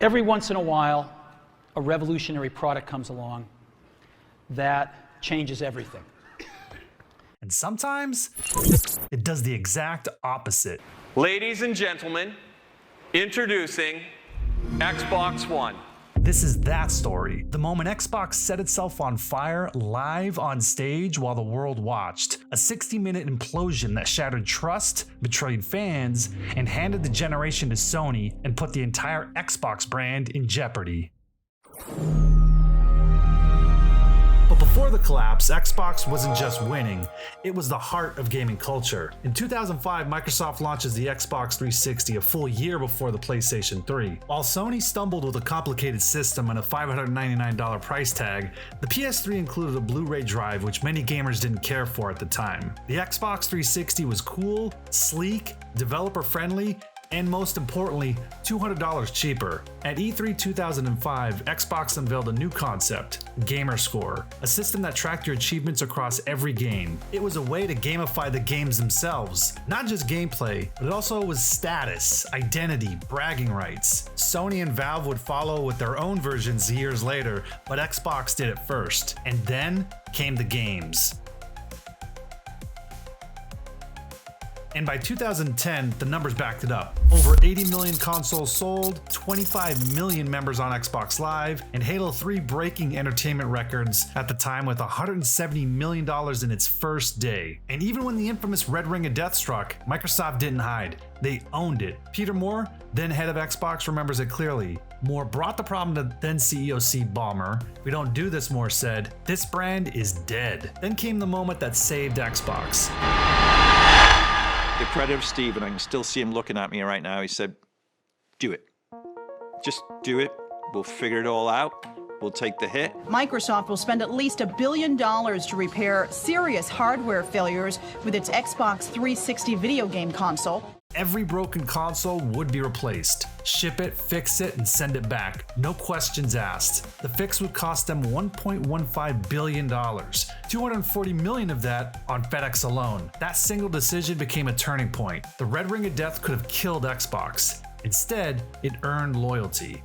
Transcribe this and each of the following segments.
Every once in a while, a revolutionary product comes along that changes everything. And sometimes it does the exact opposite. Ladies and gentlemen, introducing Xbox One. This is that story. The moment Xbox set itself on fire live on stage while the world watched. A 60-minute implosion that shattered trust, betrayed fans, and handed the generation to Sony and put the entire Xbox brand in jeopardy. But before the collapse, Xbox wasn't just winning, it was the heart of gaming culture. In 2005, Microsoft launches the Xbox 360 a full year before the PlayStation 3. While Sony stumbled with a complicated system and a $599 price tag, the PS3 included a Blu-ray drive which many gamers didn't care for at the time. The Xbox 360 was cool, sleek, developer-friendly, and most importantly, $200 cheaper. At E3 2005, Xbox unveiled a new concept, Gamer Score, a system that tracked your achievements across every game. It was a way to gamify the games themselves, not just gameplay, but it also was status, identity, bragging rights. Sony and Valve would follow with their own versions years later, but Xbox did it first. And then came the games. And by 2010, the numbers backed it up. Over 80 million consoles sold, 25 million members on Xbox Live, and Halo 3 breaking entertainment records at the time with $170 million in its first day. And even when the infamous Red Ring of Death struck, Microsoft didn't hide. They owned it. Peter Moore, then head of Xbox, remembers it clearly. Moore brought the problem to then CEO Steve Ballmer. "We don't do this," Moore said. "This brand is dead." Then came the moment that saved Xbox. The credit of Steve, and I can still see him looking at me right now. He said, "Do it. Just do it. We'll figure it all out. We'll take the hit." Microsoft will spend at least $1 billion to repair serious hardware failures with its Xbox 360 video game console. Every broken console would be replaced. Ship it, fix it, and send it back. No questions asked. The fix would cost them $1.15 billion, $240 million of that on FedEx alone. That single decision became a turning point. The Red Ring of Death could have killed Xbox. Instead, it earned loyalty.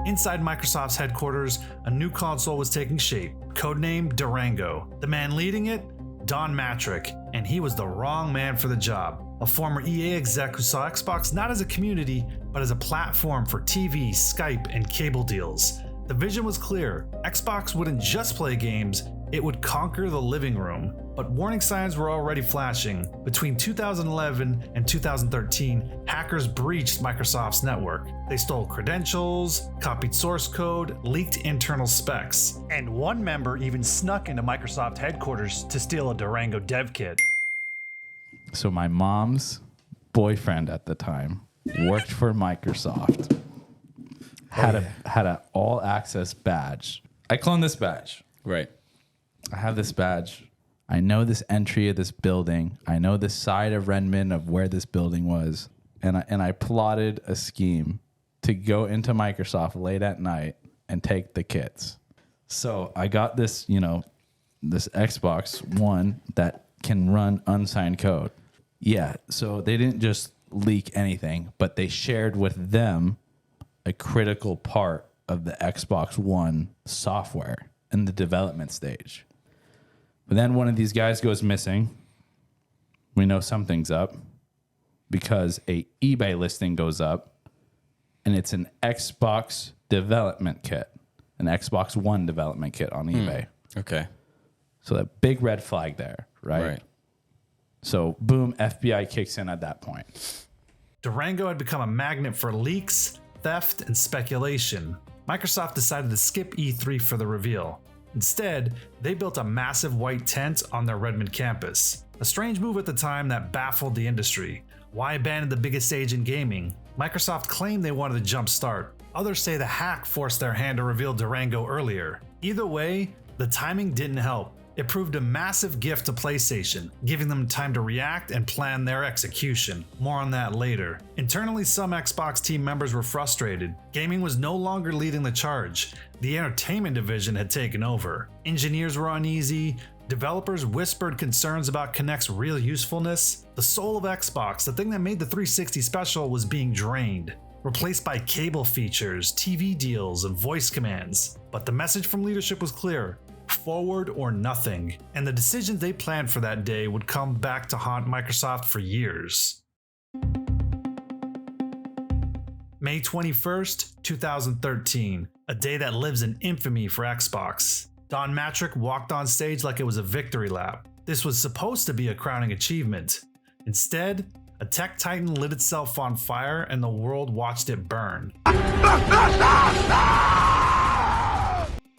Inside Microsoft's headquarters, a new console was taking shape, codenamed Durango. The man leading it? Don Matrick, and he was the wrong man for the job. A former EA exec who saw Xbox not as a community, but as a platform for TV, Skype, and cable deals. The vision was clear. Xbox wouldn't just play games, it would conquer the living room. But warning signs were already flashing. Between 2011 and 2013, hackers breached Microsoft's network. They stole credentials, copied source code, leaked internal specs. And one member even snuck into Microsoft headquarters to steal a Durango dev kit. So my mom's boyfriend at the time worked for Microsoft. Had a all access badge. I cloned this badge. Right. I have this badge. I know this entry of this building. I know the side of Redmond of where this building was. And I plotted a scheme to go into Microsoft late at night and take the kits. So I got this, this Xbox One that can run unsigned code. Yeah, so they didn't just leak anything, but they shared with them a critical part of the Xbox One software in the development stage. But then one of these guys goes missing. We know something's up because a eBay listing goes up and it's an Xbox development kit, an Xbox One development kit on eBay. Okay. So that big red flag there, right? So boom, FBI kicks in at that point. Durango had become a magnet for leaks, theft, and speculation. Microsoft decided to skip E3 for the reveal. Instead, they built a massive white tent on their Redmond campus. A strange move at the time that baffled the industry. Why abandon the biggest stage in gaming? Microsoft claimed they wanted to jumpstart. Others say the hack forced their hand to reveal Durango earlier. Either way, the timing didn't help. It proved a massive gift to PlayStation, giving them time to react and plan their execution. More on that later. Internally, some Xbox team members were frustrated. Gaming was no longer leading the charge. The entertainment division had taken over. Engineers were uneasy, Developers whispered concerns about Kinect's real usefulness. The soul of Xbox, the thing that made the 360 special, was being drained, replaced by cable features, TV deals, and voice commands. But the message from leadership was clear: forward or nothing. And the decisions they planned for that day would come back to haunt Microsoft for years. May 21st, 2013, a day that lives in infamy for Xbox. Don Matrick walked on stage like it was a victory lap. This was supposed to be a crowning achievement. Instead, a tech titan lit itself on fire and the world watched it burn.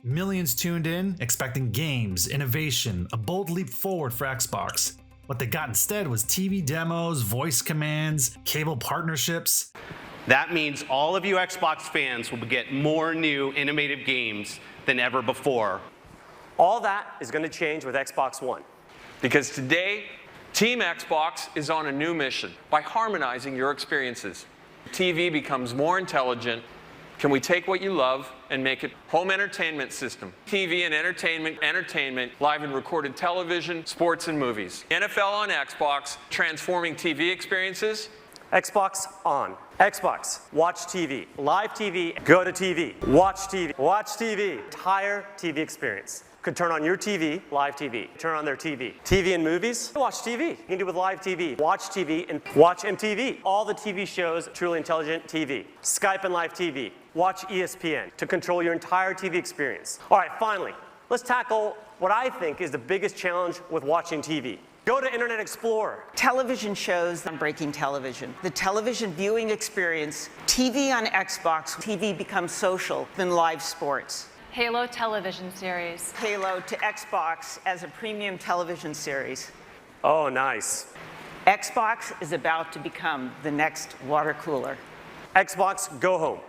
Millions tuned in, expecting games, innovation, a bold leap forward for Xbox. What they got instead was TV demos, voice commands, cable partnerships. That means all of you Xbox fans will get more new, innovative games than ever before. All that is going to change with Xbox One. Because today, Team Xbox is on a new mission by harmonizing your experiences. TV becomes more intelligent. Can we take what you love and make it home entertainment system? TV and entertainment, live and recorded television, sports and movies. NFL on Xbox, transforming TV experiences. Xbox on. Xbox, watch TV. Live TV, go to TV. Watch TV, watch TV. Entire TV experience. Could turn on your TV, live TV. Turn on their TV. TV and movies, watch TV. You can do it with live TV. Watch TV and watch MTV. All the TV shows, truly intelligent TV. Skype and live TV. Watch ESPN to control your entire TV experience. All right, finally, let's tackle what I think is the biggest challenge with watching TV. Go to Internet Explorer. Television shows on breaking television. The television viewing experience, TV on Xbox, TV becomes social than live sports. Halo television series. Halo to Xbox as a premium television series. Oh, nice. Xbox is about to become the next water cooler. Xbox Go Home.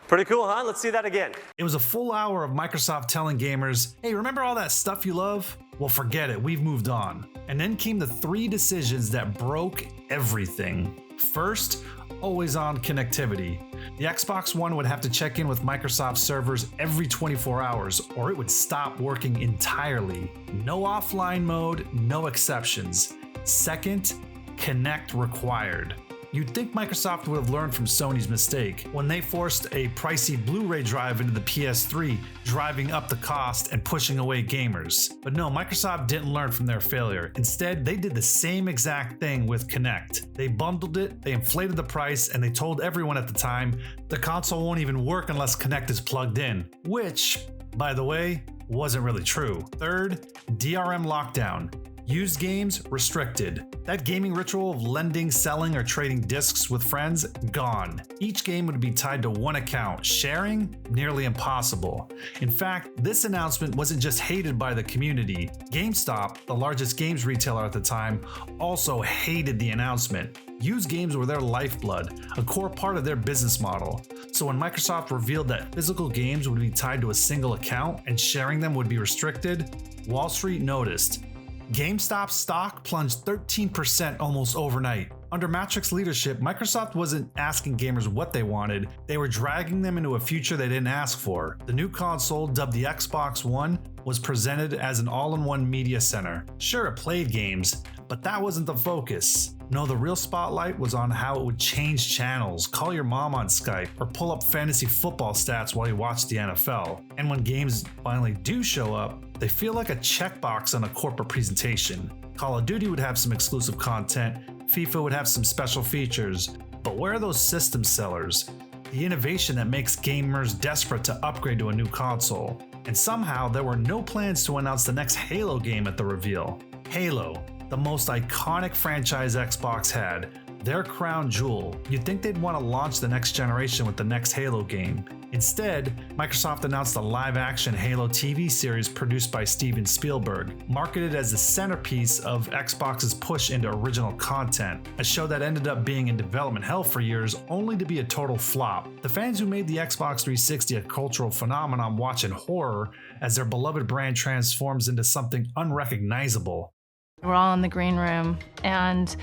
Pretty cool, huh? Let's see that again. It was a full hour of Microsoft telling gamers, hey, remember all that stuff you love? Well, forget it, we've moved on. And then came the 3 decisions that broke everything. First, always on connectivity. The Xbox One would have to check in with Microsoft servers every 24 hours or it would stop working entirely. No offline mode, no exceptions. Second, Kinect required. You'd think Microsoft would have learned from Sony's mistake when they forced a pricey Blu-ray drive into the PS3, driving up the cost and pushing away gamers. But no, Microsoft didn't learn from their failure. Instead, they did the same exact thing with Kinect. They bundled it, they inflated the price, and they told everyone at the time, the console won't even work unless Kinect is plugged in. Which, by the way, wasn't really true. Third, DRM lockdown. Used games restricted. That gaming ritual of lending, selling, or trading discs with friends, gone. Each game would be tied to one account. Sharing, nearly impossible. In fact, this announcement wasn't just hated by the community. GameStop, the largest games retailer at the time, also hated the announcement. Used games were their lifeblood, a core part of their business model. So when Microsoft revealed that physical games would be tied to a single account and sharing them would be restricted, Wall Street noticed. GameStop's stock plunged 13% almost overnight. Under Matrick's leadership, Microsoft wasn't asking gamers what they wanted, they were dragging them into a future they didn't ask for. The new console, dubbed the Xbox One, was presented as an all-in-one media center. Sure, it played games, but that wasn't the focus. No, the real spotlight was on how it would change channels, call your mom on Skype, or pull up fantasy football stats while you watch the NFL. And when games finally do show up, they feel like a checkbox on a corporate presentation. Call of Duty would have some exclusive content, FIFA would have some special features, but where are those system sellers? The innovation that makes gamers desperate to upgrade to a new console. And somehow there were no plans to announce the next Halo game at the reveal. Halo, the most iconic franchise Xbox had, their crown jewel. You'd think they'd want to launch the next generation with the next Halo game. Instead, Microsoft announced a live-action Halo TV series produced by Steven Spielberg, marketed as the centerpiece of Xbox's push into original content, a show that ended up being in development hell for years only to be a total flop. The fans who made the Xbox 360 a cultural phenomenon watch in horror as their beloved brand transforms into something unrecognizable. We're all in the green room, and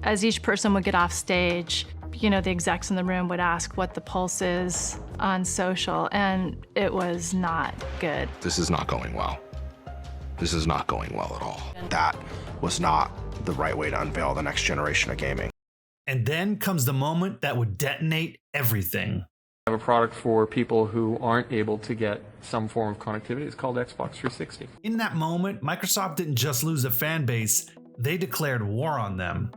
as each person would get off stage, the execs in the room would ask what the pulse is on social, and it was not good. This is not going well. this is not going well at all. That was not the right way to unveil the next generation of gaming. And then comes the moment that would detonate everything. I have a product for people who aren't able to get some form of connectivity. It's called Xbox 360. In that moment, Microsoft didn't just lose a fan base, they declared war on them.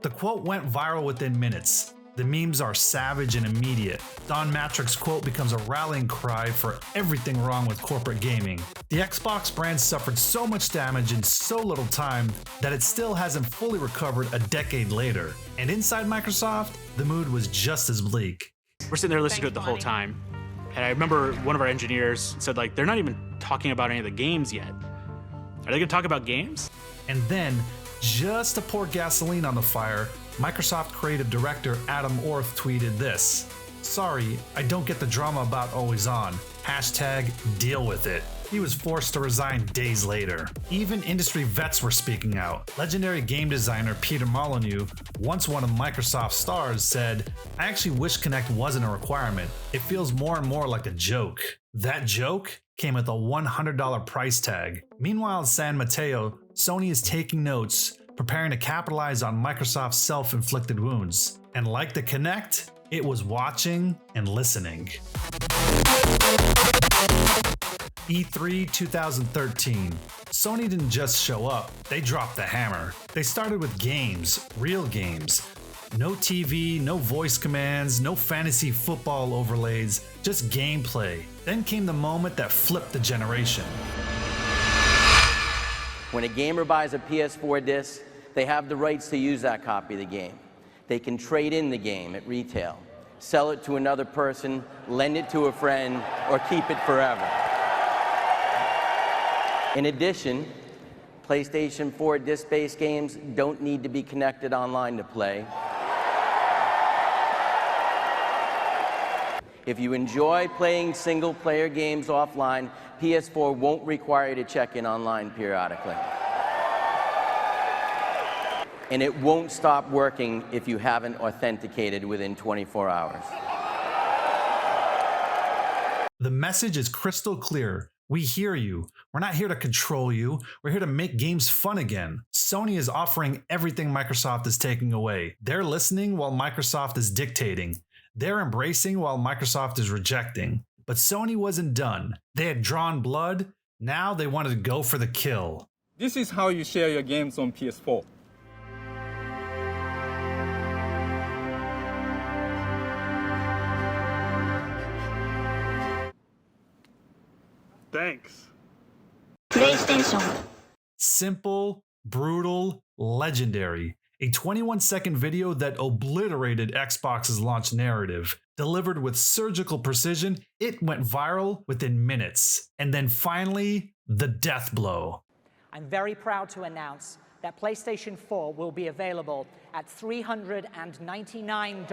The quote went viral within minutes. The memes are savage and immediate. Don Matrick's quote becomes a rallying cry for everything wrong with corporate gaming. The Xbox brand suffered so much damage in so little time that it still hasn't fully recovered a decade later. And inside Microsoft, the mood was just as bleak. We're sitting there listening to it the whole time. And I remember one of our engineers said, like, they're not even talking about any of the games yet. Are they gonna talk about games? And then, just to pour gasoline on the fire, Microsoft creative director Adam Orth tweeted this: "Sorry, I don't get the drama about always on. Hashtag deal with it." He was forced to resign days later. Even industry vets were speaking out. Legendary game designer Peter Molyneux, once one of Microsoft's stars, said, "I actually wish Kinect wasn't a requirement. It feels more and more like a joke." That joke came with a $100 price tag. Meanwhile, in San Mateo, Sony is taking notes, preparing to capitalize on Microsoft's self-inflicted wounds. And like the Kinect, it was watching and listening. E3 2013. Sony didn't just show up, they dropped the hammer. They started with games, real games. No TV, no voice commands, no fantasy football overlays, just gameplay. Then came the moment that flipped the generation. When a gamer buys a PS4 disc, they have the rights to use that copy of the game. They can trade in the game at retail, sell it to another person, lend it to a friend, or keep it forever. In addition, PlayStation 4 disc-based games don't need to be connected online to play. If you enjoy playing single-player games offline, PS4 won't require you to check in online periodically. And it won't stop working if you haven't authenticated within 24 hours. The message is crystal clear. We hear you. We're not here to control you. We're here to make games fun again. Sony is offering everything Microsoft is taking away. They're listening while Microsoft is dictating. They're embracing while Microsoft is rejecting. But Sony wasn't done. They had drawn blood. Now they wanted to go for the kill. This is how you share your games on PS4. Thanks. PlayStation. Simple, brutal, legendary. A 21-second video that obliterated Xbox's launch narrative. Delivered with surgical precision, it went viral within minutes. And then finally, the death blow. I'm very proud to announce that PlayStation 4 will be available at $399.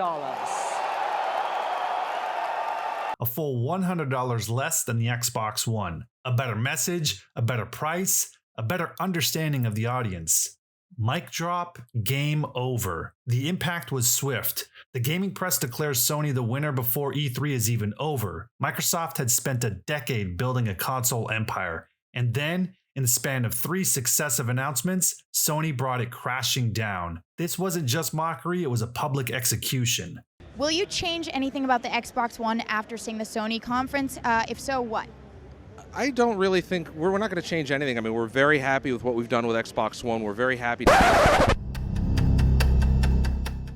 A full $100 less than the Xbox One. A better message, a better price, a better understanding of the audience. Mic drop, game over. The impact was swift. The gaming press declares Sony the winner before E3 is even over. Microsoft had spent a decade building a console empire, and then, in the span of 3 successive announcements, Sony brought it crashing down. This wasn't just mockery, it was a public execution. Will you change anything about the Xbox One after seeing the Sony conference? If so, what? I don't really think we're not going to change anything. I mean, we're very happy with what we've done with Xbox One. We're very happy.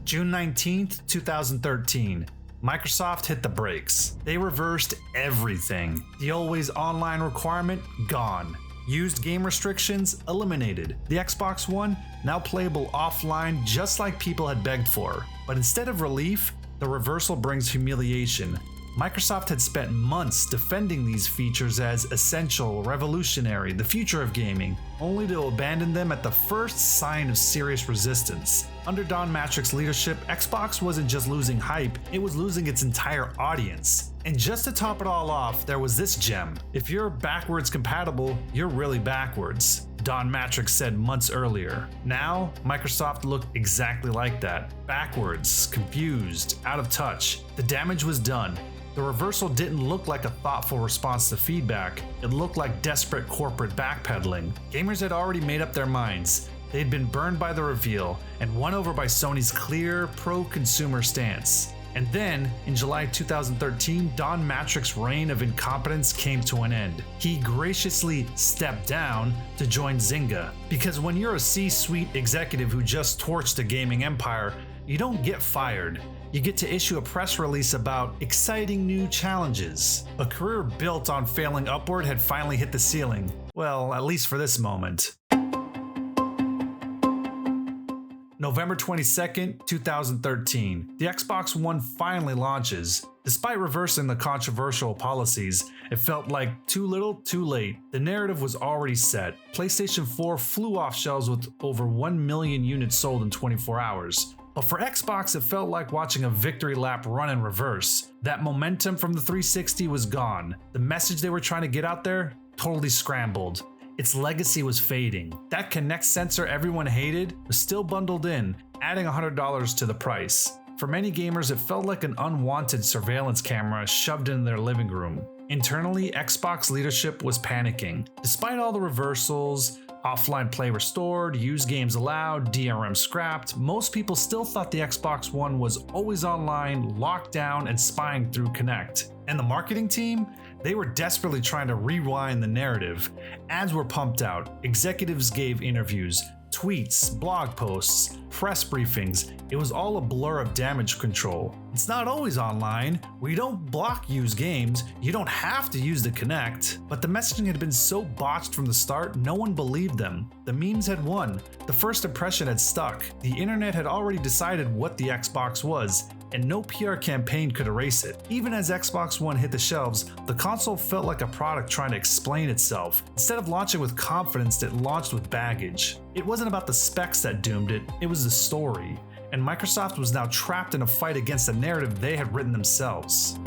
June 19th, 2013. Microsoft hit the brakes. They reversed everything. The always online requirement, gone. Used game restrictions, eliminated. The Xbox One, now playable offline just like people had begged for. But instead of relief, the reversal brings humiliation. Microsoft had spent months defending these features as essential, revolutionary, the future of gaming, only to abandon them at the first sign of serious resistance. Under Don Matrick's leadership, Xbox wasn't just losing hype, it was losing its entire audience. And just to top it all off, there was this gem. If you're backwards compatible, you're really backwards. Don Matrick said months earlier. Now, Microsoft looked exactly like that. Backwards, confused, out of touch. The damage was done. The reversal didn't look like a thoughtful response to feedback, it looked like desperate corporate backpedaling. Gamers had already made up their minds. They'd been burned by the reveal and won over by Sony's clear, pro-consumer stance. And then, in July 2013, Don Matrick's reign of incompetence came to an end. He graciously stepped down to join Zynga. Because when you're a C-suite executive who just torched a gaming empire, you don't get fired. You get to issue a press release about exciting new challenges. A career built on failing upward had finally hit the ceiling. Well, at least for this moment. November 22nd, 2013, the Xbox One finally launches. Despite reversing the controversial policies, it felt like too little, too late. The narrative was already set. PlayStation 4 flew off shelves with over 1 million units sold in 24 hours. But for Xbox, it felt like watching a victory lap run in reverse. That momentum from the 360 was gone. The message they were trying to get out there, totally scrambled. Its legacy was fading. That Kinect sensor everyone hated was still bundled in, adding $100 to the price. For many gamers, it felt like an unwanted surveillance camera shoved in their living room. Internally, Xbox leadership was panicking. Despite all the reversals, offline play restored, used games allowed, DRM scrapped, most people still thought the Xbox One was always online, locked down, and spying through Kinect. And the marketing team? They were desperately trying to rewind the narrative. Ads were pumped out, executives gave interviews, tweets, blog posts, press briefings. It was all a blur of damage control. It's not always online. We don't block used games. You don't have to use the Kinect. But the messaging had been so botched from the start, no one believed them. The memes had won. The first impression had stuck. The internet had already decided what the Xbox was, and no PR campaign could erase it. Even as Xbox One hit the shelves, the console felt like a product trying to explain itself. Instead of launching with confidence, it launched with baggage. It wasn't about the specs that doomed it, it was the story. And Microsoft was now trapped in a fight against a narrative they had written themselves.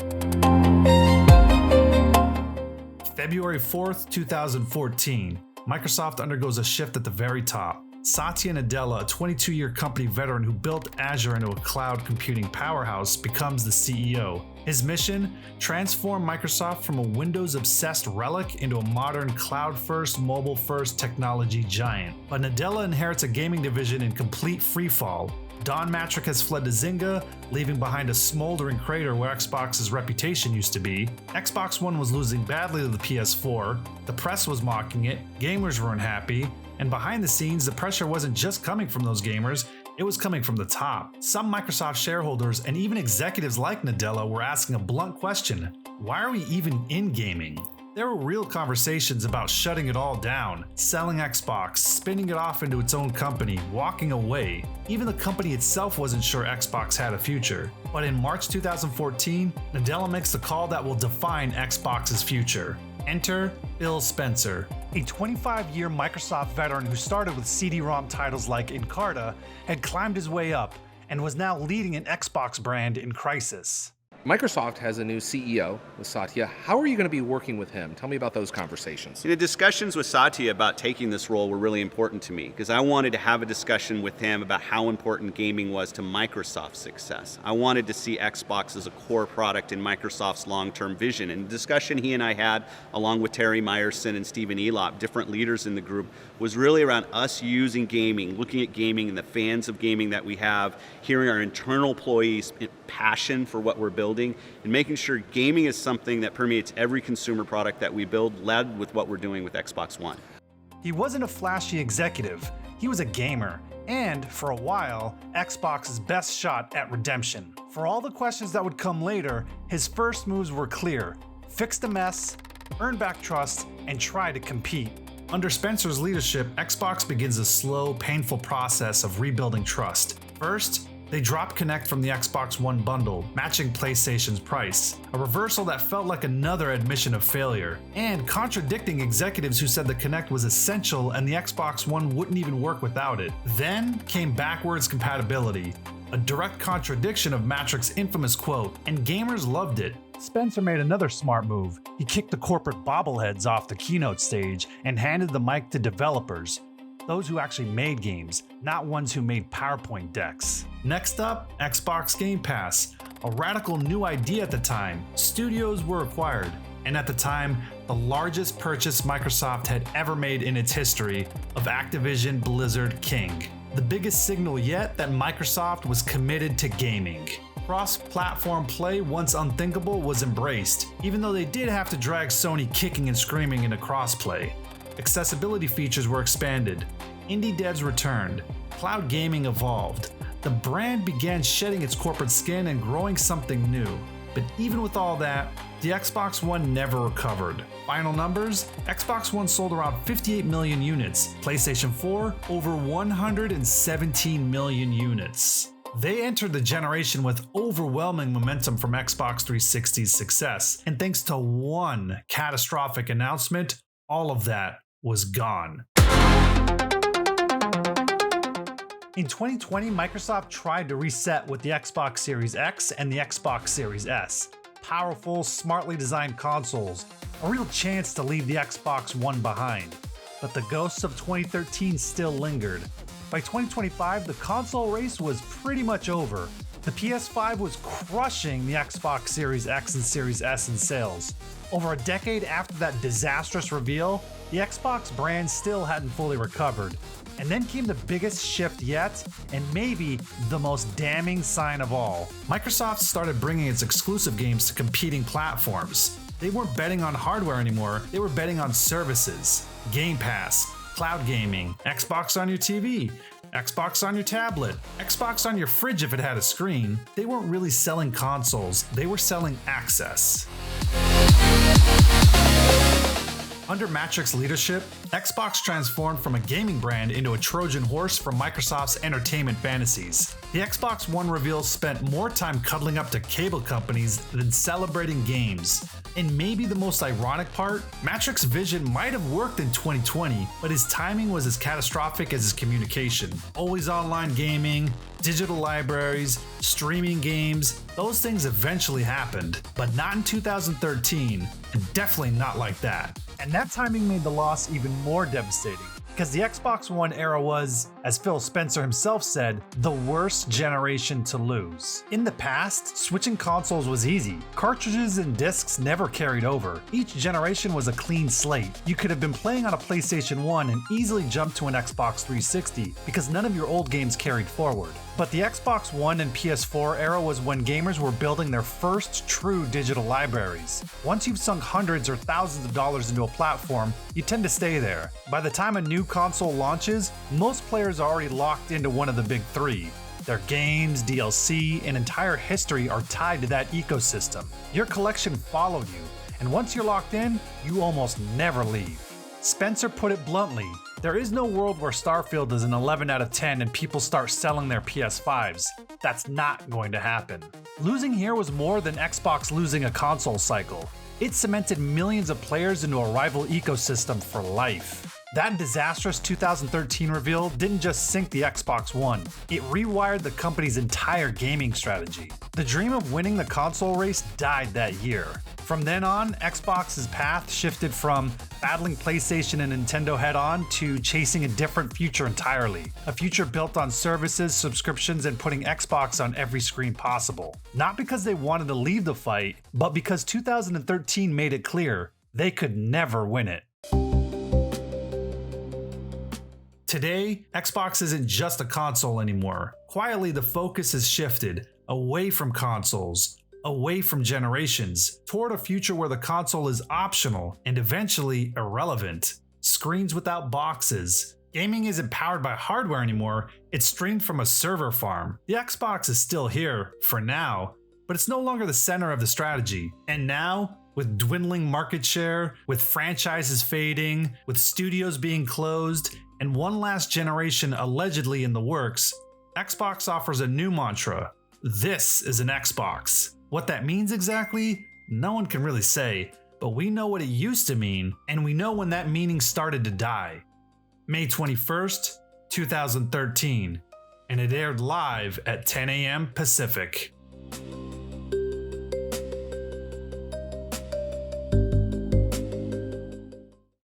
February 4th, 2014, Microsoft undergoes a shift at the very top. Satya Nadella, a 22-year company veteran who built Azure into a cloud computing powerhouse, becomes the CEO. His mission? Transform Microsoft from a Windows-obsessed relic into a modern cloud-first, mobile-first technology giant. But Nadella inherits a gaming division in complete freefall. Don Matrick has fled to Zynga, leaving behind a smoldering crater where Xbox's reputation used to be. Xbox One was losing badly to the PS4, the press was mocking it, gamers were unhappy, and behind the scenes, the pressure wasn't just coming from those gamers, it was coming from the top. Some Microsoft shareholders and even executives like Nadella were asking a blunt question: why are we even in gaming? There were real conversations about shutting it all down, selling Xbox, spinning it off into its own company, walking away. Even the company itself wasn't sure Xbox had a future. But in March 2014, Nadella makes the call that will define Xbox's future. Enter Phil Spencer, a 25-year Microsoft veteran who started with CD-ROM titles like Encarta, had climbed his way up, and was now leading an Xbox brand in crisis. Microsoft has a new CEO with Satya. How are you going to be working with him? Tell me about those conversations. The discussions with Satya about taking this role were really important to me because I wanted to have a discussion with him about how important gaming was to Microsoft's success. I wanted to see Xbox as a core product in Microsoft's long-term vision. And the discussion he and I had, along with Terry Myerson and Stephen Elop, different leaders in the group, was really around us using gaming, looking at gaming and the fans of gaming that we have, hearing our internal employees' passion for what we're building, and making sure gaming is something that permeates every consumer product that we build, led with what we're doing with Xbox One. He wasn't a flashy executive, he was a gamer, and for a while, Xbox's best shot at redemption. For all the questions that would come later, his first moves were clear: fix the mess, earn back trust, and try to compete. Under Spencer's leadership, Xbox begins a slow, painful process of rebuilding trust. First, they dropped Kinect from the Xbox One bundle, matching PlayStation's price, a reversal that felt like another admission of failure, and contradicting executives who said the Kinect was essential and the Xbox One wouldn't even work without it. Then came backwards compatibility, a direct contradiction of Matrick's infamous quote, and gamers loved it. Spencer made another smart move. He kicked the corporate bobbleheads off the keynote stage and handed the mic to developers, those who actually made games, not ones who made PowerPoint decks. Next up, Xbox Game Pass. a radical new idea at the time. Studios were acquired, and at the time, the largest purchase Microsoft had ever made in its history of Activision Blizzard King. The biggest signal yet that Microsoft was committed to gaming. Cross-platform play, once unthinkable, was embraced, even though they did have to drag Sony kicking and screaming into crossplay. Accessibility features were expanded, indie devs returned, cloud gaming evolved. The brand began shedding its corporate skin and growing something new. But even with all that, the Xbox One never recovered. Final numbers, Xbox One sold around 58 million units, PlayStation 4 over 117 million units. They entered the generation with overwhelming momentum from Xbox 360's success, and thanks to one catastrophic announcement, all of that was gone. In 2020, Microsoft tried to reset with the Xbox Series X and the Xbox Series S. Powerful, smartly designed consoles, a real chance to leave the Xbox One behind. But the ghosts of 2013 still lingered. By 2025, the console race was pretty much over. The PS5 was crushing the Xbox Series X and Series S in sales. Over a decade after that disastrous reveal, the Xbox brand still hadn't fully recovered. And then came the biggest shift yet, and maybe the most damning sign of all. Microsoft started bringing its exclusive games to competing platforms. They weren't betting on hardware anymore, they were betting on services. Game Pass, cloud gaming, Xbox on your TV, Xbox on your tablet, Xbox on your fridge if it had a screen. They weren't really selling consoles, they were selling access. Under Matrix's leadership, Xbox transformed from a gaming brand into a Trojan horse for Microsoft's entertainment fantasies. The Xbox One reveal spent more time cuddling up to cable companies than celebrating games. And maybe the most ironic part, Matrix's vision might have worked in 2020, but his timing was as catastrophic as his communication. Always online gaming, digital libraries, streaming games, those things eventually happened, but not in 2013, and definitely not like that. And that timing made the loss even more devastating, because the Xbox One era was, as Phil Spencer himself said, the worst generation to lose. In the past, switching consoles was easy. Cartridges and discs never carried over. Each generation was a clean slate. You could have been playing on a PlayStation 1 and easily jumped to an Xbox 360 because none of your old games carried forward. But the Xbox One and PS4 era was when gamers were building their first true digital libraries. Once you've sunk hundreds or thousands of dollars into a platform, you tend to stay there. By the time a new console launches, most players are already locked into one of the big three. Their games, DLC, and entire history are tied to that ecosystem. Your collection followed you, and once you're locked in, you almost never leave. Spencer put it bluntly, there is no world where Starfield is an 11 out of 10 and people start selling their PS5s. That's not going to happen. Losing here was more than Xbox losing a console cycle. It cemented millions of players into a rival ecosystem for life. That disastrous 2013 reveal didn't just sink the Xbox One, it rewired the company's entire gaming strategy. The dream of winning the console race died that year. From then on, Xbox's path shifted from battling PlayStation and Nintendo head-on to chasing a different future entirely. A future built on services, subscriptions, and putting Xbox on every screen possible. Not because they wanted to leave the fight, but because 2013 made it clear they could never win it. Today, Xbox isn't just a console anymore. Quietly, the focus has shifted away from consoles, away from generations, toward a future where the console is optional and eventually irrelevant. Screens without boxes. Gaming isn't powered by hardware anymore, it's streamed from a server farm. The Xbox is still here, for now, but it's no longer the center of the strategy. And now, with dwindling market share, with franchises fading, with studios being closed, and one last generation allegedly in the works, Xbox offers a new mantra. This is an Xbox. What that means exactly, no one can really say, but we know what it used to mean, and we know when that meaning started to die. May 21st, 2013, and it aired live at 10 a.m. Pacific.